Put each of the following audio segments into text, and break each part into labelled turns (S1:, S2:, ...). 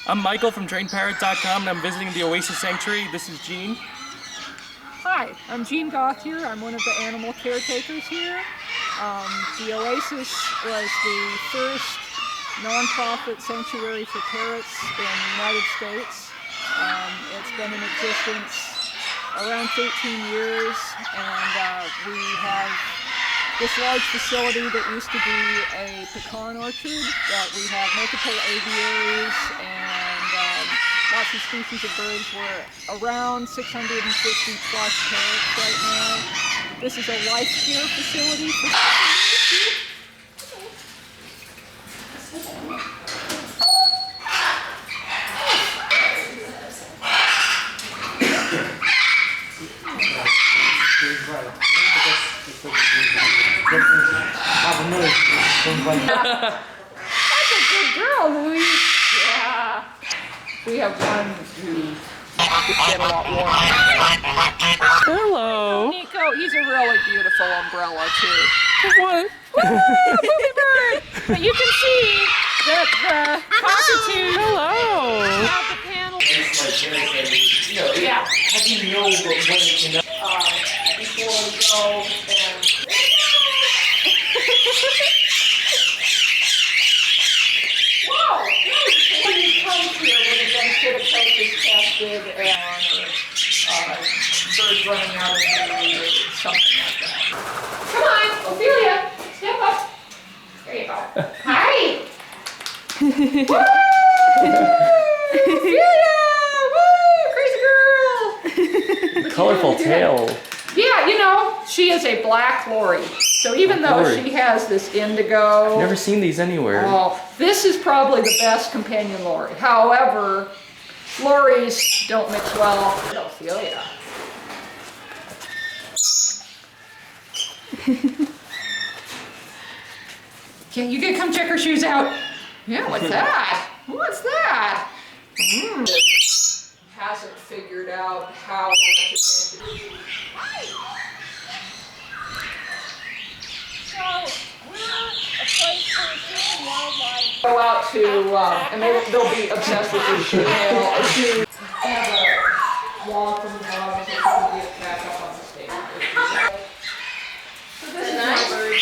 S1: I'm Michael from trainedparrot.com and I'm visiting the Oasis Sanctuary. This is Jean.
S2: Hi, I'm Jean Gauthier. I'm one of the animal caretakers here. The Oasis was the first non-profit sanctuary for parrots in the United States. It's been in existence around 13 years, and we have this large facility that used to be a pecan orchard, that we have multiple aviaries and lots of species of birds. We're around 650 plus parrots right now. This is a life care facility for That's a good girl, Louie. Yeah. We have one who gets a lot warmer.
S1: Hello.
S2: Nico, he's a really beautiful umbrella too.
S1: What?
S2: Baby bird! But you can see that the cockatoos have the panel. Yeah.
S3: How do you know when you can?
S2: Before we go and. Whoa! When you come here, when you're going to get a coach tested and birds running out of food or something like that. Come on, Ophelia, step up. There you go. Hi. Woo! Ophelia! Woo! Crazy girl!
S1: Colorful tail.
S2: Yeah, you know, she is a black Lori. So even though she has this indigo...
S1: I've never seen these anywhere.
S2: Oh, this is probably the best companion Lori. However, Loris don't mix well. Ophelia. Yeah, you can come check her shoes out. Yeah, what's that? What's that? Hasn't figured out how much it's going to be. So, we're a place for fish and wildlife. Go out to, and they'll be obsessed with your shoe nail. I have a wall from the bottom so you can get back up on the stage. So this is my bird.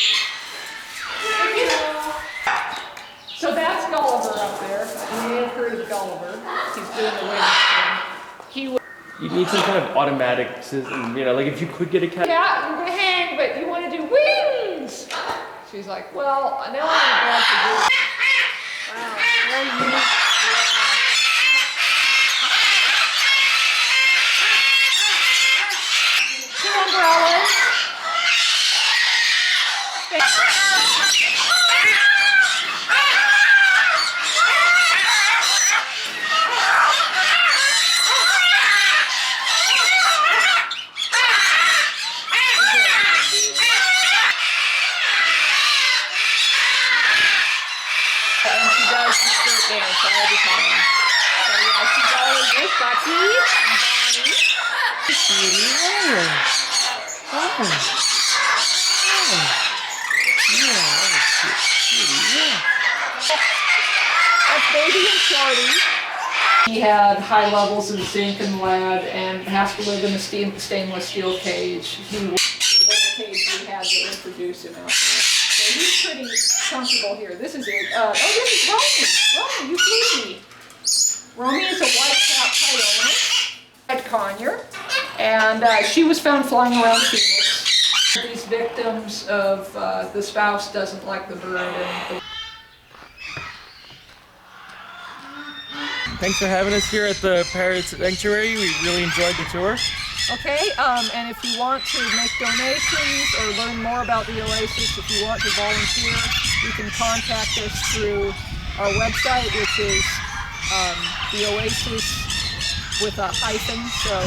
S2: So that's Gulliver up there. You may have heard of Gulliver. He's doing the wing thing.
S1: You need some kind of automatic system, you know, like if you could get a cat.
S2: Yeah, you're gonna hang, but you want to do wings. She's like, well, now I'm about to do. Wow, very unique. Two umbrellas. And she does the street dance all the time. So yeah, she's always with Bucky and Bonnie. That's Baby and Shorty. He had high levels of zinc and lead and has to live in a stainless steel cage. The little cage we had to introduce him out there. So he's pretty comfortable here. This is it. Oh, this is Romy. Romy, you flew me. Romy is a white-capped coyote, red conure, and she was found flying around Phoenix. These victims of the spouse doesn't like the bird. And
S1: Thanks for having us here at the Parrot Sanctuary. We really enjoyed the tour.
S2: Okay, and if you want to make donations or learn more about the Oasis, if you want to volunteer, you can contact us through our website, which is the Oasis with a hyphen, so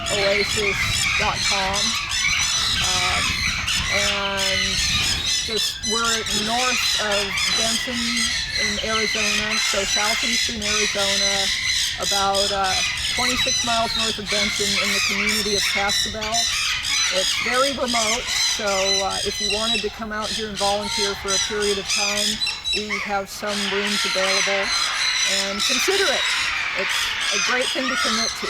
S2: theoasis.com. And we're north of Benson in Arizona, so southeastern Arizona, about 26 miles north of Benson in the community of Cascabel. It's very remote, so if you wanted to come out here and volunteer for a period of time, we have some rooms available. and consider it. It's a great thing to commit to.